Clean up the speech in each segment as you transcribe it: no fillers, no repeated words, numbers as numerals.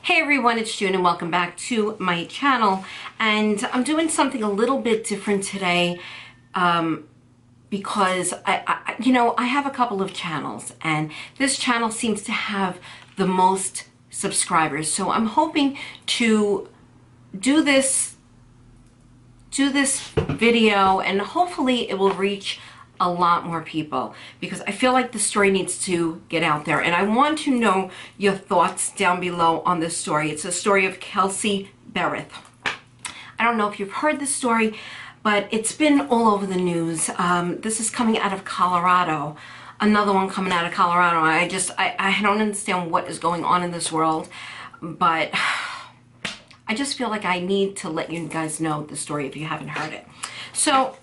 Hey everyone, it's June and welcome back to my channel. And I'm doing something a little bit different today because I have a couple of channels and this channel seems to have the most subscribers. So I'm hoping to do this video and hopefully it will reach a lot more people because I feel like the story needs to get out there, and I want to know your thoughts down below on this story. It's a story of Kelsey Berreth. I don't know if you've heard this story, but it's been all over the news. This is coming out of Colorado. Another one coming out of Colorado. I don't understand what is going on in this world, but I just feel like I need to let you guys know the story if you haven't heard it. So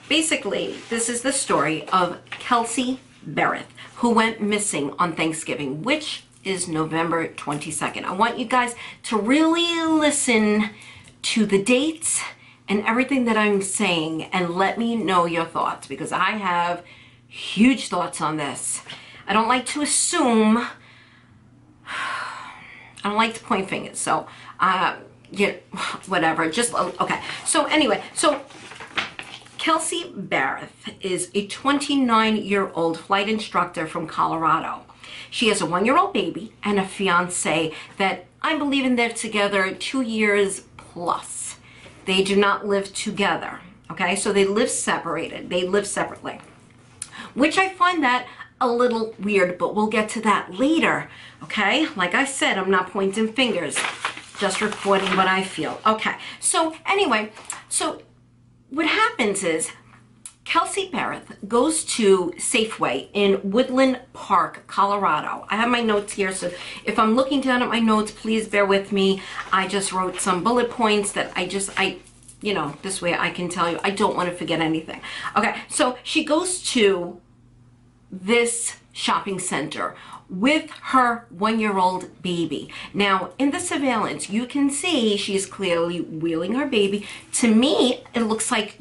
basically, this is the story of Kelsey Berreth, who went missing on Thanksgiving, which is November 22nd. I want you guys to really listen to the dates and everything that I'm saying and let me know your thoughts, because I have huge thoughts on this. I don't like to assume. I don't like to point fingers. So, whatever. Just, okay. So anyway, Kelsey Berreth is a 29-year-old flight instructor from Colorado. She has a 1-year-old baby and a fiance that I believe in they're together 2 years plus. They do not live together, okay? So they live separated. They live separately, which I find that a little weird, but we'll get to that later, okay? Like I said, I'm not pointing fingers, just reporting what I feel. Okay, so anyway, what happens is Kelsey Berreth goes to Safeway in Woodland Park, Colorado. I have my notes here, so if I'm looking down at my notes, please bear with me. I just wrote some bullet points that this way I can tell you. I don't want to forget anything. Okay, so she goes to this shopping center with her 1-year-old baby. Now, in the surveillance, you can see she's clearly wheeling her baby. To me, it looks like,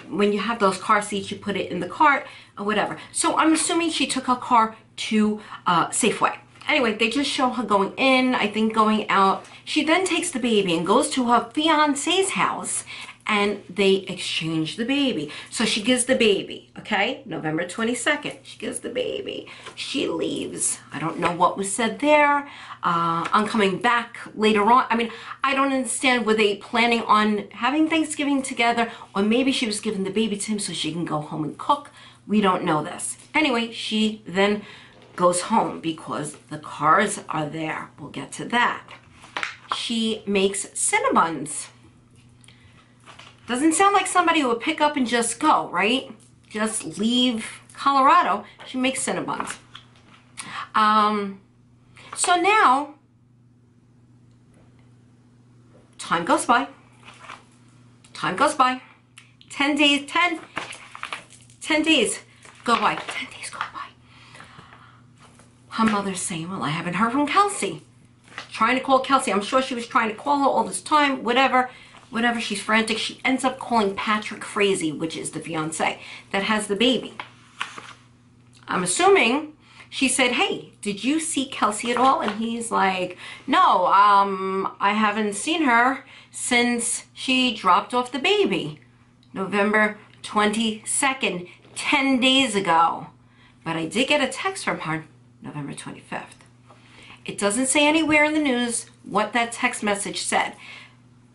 when you have those car seats, you put it in the cart or whatever. So I'm assuming she took her car to Safeway. Anyway, they just show her going in, I think going out. She then takes the baby and goes to her fiance's house and they exchange the baby. So she gives the baby, okay? November 22nd, she gives the baby. She leaves. I don't know what was said there. I'm coming back later on. I mean, I don't understand. Were they planning on having Thanksgiving together? Or maybe she was giving the baby to him so she can go home and cook. We don't know this. Anyway, she then goes home because the cars are there. We'll get to that. She makes Cinnabons. Doesn't sound like somebody who would pick up and just go, right? Just leave Colorado. She makes Cinnabons. So now, time goes by. Time goes by. 10 days, 10 days go by. 10 days go by. Her mother's saying, well, I haven't heard from Kelsey. Trying to call Kelsey. I'm sure she was trying to call her all this time, whatever, she's frantic. She ends up calling Patrick Frazee, which is the fiance that has the baby. I'm assuming she said, hey, did you see Kelsey at all? And he's like, no, I haven't seen her since she dropped off the baby. November 22nd, 10 days ago. But I did get a text from her November 25th. It doesn't say anywhere in the news what that text message said.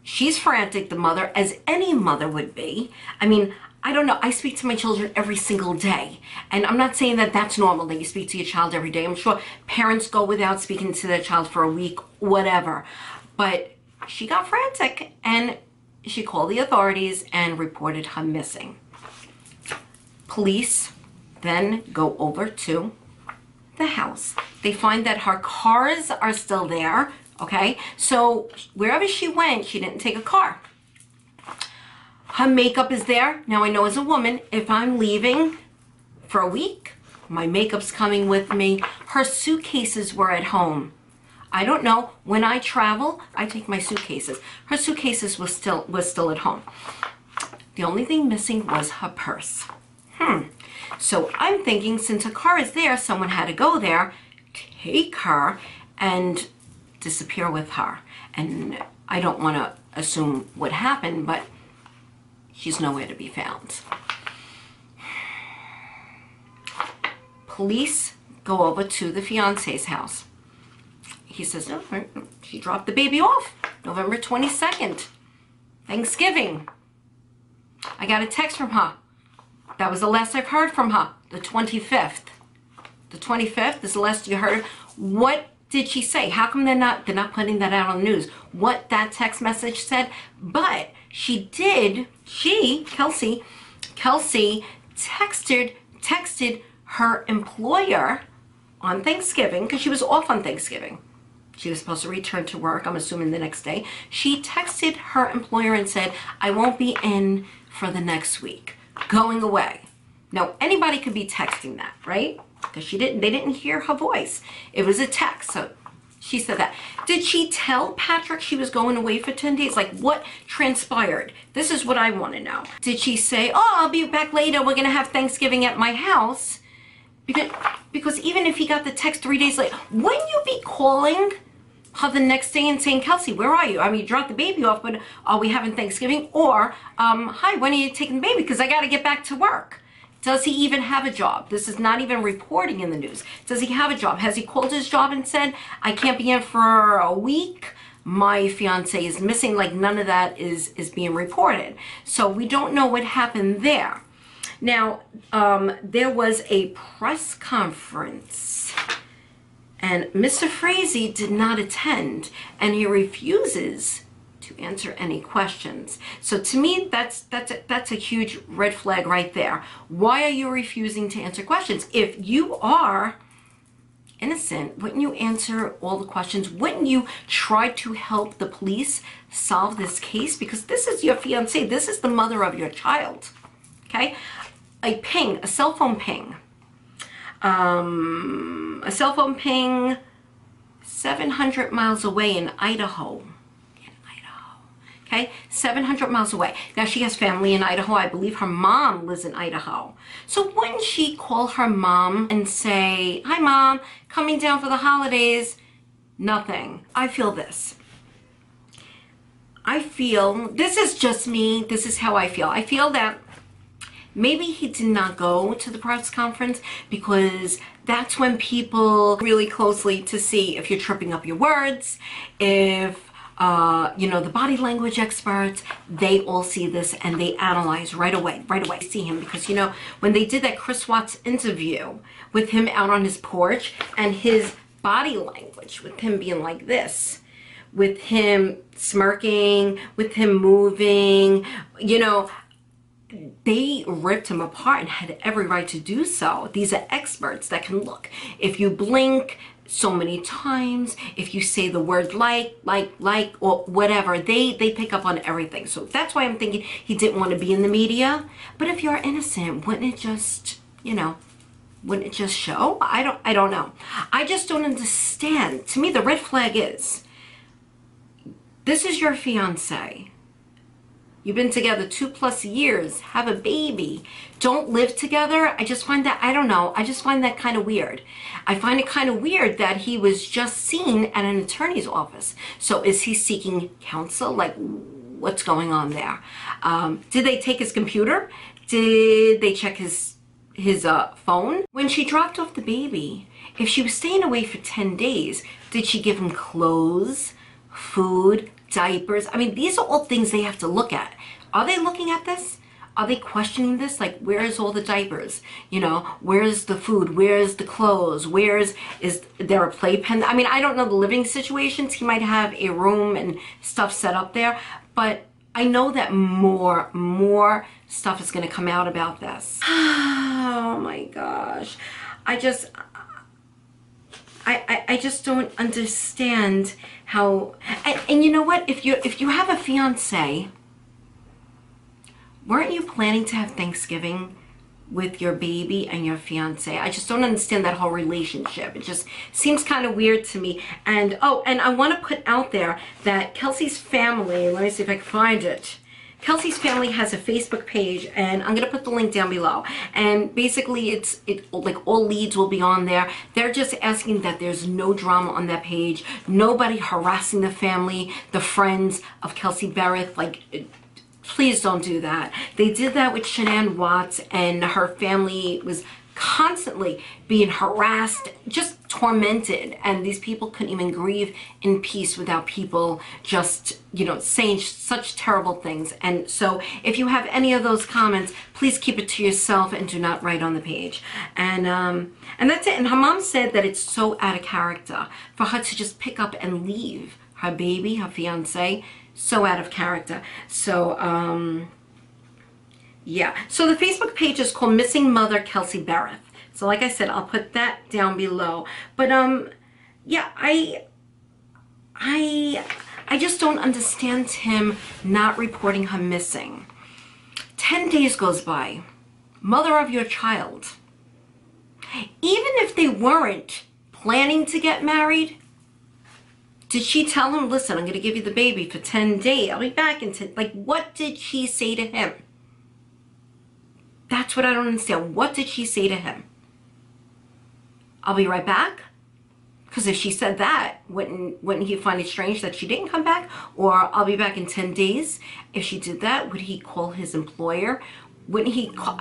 She's frantic, the mother, as any mother would be. I mean, I don't know. I speak to my children every single day. And I'm not saying that that's normal, that you speak to your child every day. I'm sure parents go without speaking to their child for a week, whatever. But she got frantic and she called the authorities and reported her missing. Police then go over to the house. They find that her cars are still there. Okay, so wherever she went, she didn't take a car. Her makeup is there. Now I know as a woman, if I'm leaving for a week, my makeup's coming with me. Her suitcases were at home. I don't know. When I travel, I take my suitcases. Her suitcases was still at home. The only thing missing was her purse. So I'm thinking, since her car is there, someone had to go there, take her and disappear with her. And I don't want to assume what happened, but she's nowhere to be found. Police go over to the fiance's house. He says, no, she dropped the baby off November 22nd, Thanksgiving. I got a text from her. That was the last I've heard from her, the 25th. The 25th is the last you heard. What did she say? How come they're not putting that out on the news? What that text message said? But Kelsey texted her employer on Thanksgiving, because she was off on Thanksgiving. She was supposed to return to work, I'm assuming the next day. She texted her employer and said, I won't be in for the next week, going away. Now, anybody could be texting that, right? Because they didn't hear her voice. It was a text, so she said that. Did she tell Patrick she was going away for 10 days? Like, what transpired? This is what I want to know. Did she say, oh, I'll be back later, we're going to have Thanksgiving at my house? Because even if he got the text 3 days later, wouldn't you be calling her the next day and saying, Kelsey, where are you? I mean, you dropped the baby off, but are we having Thanksgiving? Or, hi, when are you taking the baby? Because I got to get back to work. Does he even have a job? This is not even reporting in the news. Does he have a job? Has he called his job and said, I can't be in for a week? My fiance is missing. Like, none of that is being reported. So we don't know what happened there. Now, there was a press conference, and Mr. Frazee did not attend, and he refuses to answer any questions. So to me, that's a huge red flag right there. Why are you refusing to answer questions? If you are innocent, wouldn't you answer all the questions? Wouldn't you try to help the police solve this case? Because this is your fiance. This is the mother of your child. Okay? A cell phone ping, 700 miles away in Idaho. Okay, 700 miles away. Now, she has family in Idaho. I believe her mom lives in Idaho. So wouldn't she call her mom and say, hi, Mom, coming down for the holidays? Nothing. I feel this. This is just me. This is how I feel. I feel that maybe he did not go to the press conference because that's when people really closely to see if you're tripping up your words, if the body language experts, they all see this and they analyze right away, see him. Because, when they did that Chris Watts interview with him out on his porch and his body language, with him being like this, with him smirking, with him moving, they ripped him apart and had every right to do so. These are experts that can look. If you blink so many times, if you say the word like, or whatever, they pick up on everything. So that's why I'm thinking he didn't want to be in the media. But if you're innocent, wouldn't it just, wouldn't it just show? I don't know. I just don't understand. To me, the red flag is, this is your fiance. You've been together 2+ years, have a baby, don't live together. I just find that, I don't know, I just find that kind of weird. I find it kind of weird that he was just seen at an attorney's office. So is he seeking counsel? Like, what's going on there? Did they take his computer? Did they check his phone? When she dropped off the baby, if she was staying away for 10 days, did she give him clothes, food, diapers? I mean, these are all things they have to look at. Are they looking at this? Are they questioning this? Like, where's all the diapers? Where's the food? Where's the clothes? Is there a playpen? I mean, I don't know the living situations. He might have a room and stuff set up there, but I know that more stuff is going to come out about this. Oh my gosh. I just don't understand how, and you know what, if you have a fiance, weren't you planning to have Thanksgiving with your baby and your fiance? I just don't understand that whole relationship. It just seems kind of weird to me. And I want to put out there that Kelsey's family, let me see if I can find it. Kelsey's family has a Facebook page, and I'm gonna put the link down below. And basically, it's like all leads will be on there. They're just asking that there's no drama on that page, nobody harassing the family, the friends of Kelsey Berreth. Like, please don't do that. They did that with Shanann Watts, and her family was constantly being harassed, just tormented, and these people couldn't even grieve in peace without people just, you know, saying such terrible things. And so if you have any of those comments, please keep it to yourself and do not write on the page. And that's it. And her mom said that it's so out of character for her to just pick up and leave her baby, her fiance. So out of character. So yeah, so the Facebook page is called Missing Mother Kelsey Berreth. So like I said, I'll put that down below. But yeah, I just don't understand him not reporting her missing. 10 days goes by. Mother of your child. Even if they weren't planning to get married, did she tell him, listen, I'm going to give you the baby for 10 days. I'll be back in 10. Like, what did she say to him? That's what I don't understand. What did she say to him? I'll be right back? Because if she said that, wouldn't he find it strange that she didn't come back? Or I'll be back in 10 days. If she did that, would he call his employer? Wouldn't he call...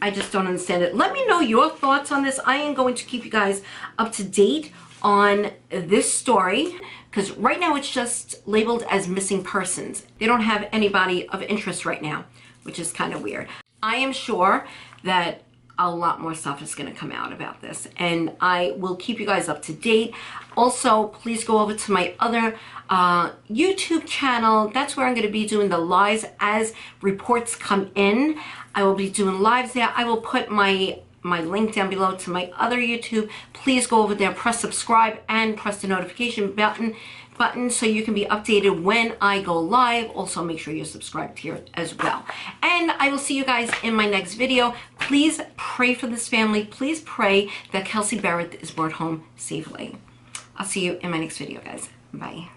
I just don't understand it. Let me know your thoughts on this. I am going to keep you guys up to date on this story, because right now it's just labeled as missing persons. They don't have anybody of interest right now, which is kind of weird. I am sure that a lot more stuff is going to come out about this, and I will keep you guys up to date. Also, please go over to my other YouTube channel. That's where I'm going to be doing the lives as reports come in. I will be doing lives there. I will put my link down below to my other YouTube. Please go over there, press subscribe, and press the notification button so you can be updated when I go live. Also, make sure you're subscribed here as well. And I will see you guys in my next video. Please pray for this family. Please pray that Kelsey Berreth is brought home safely. I'll see you in my next video, guys. Bye.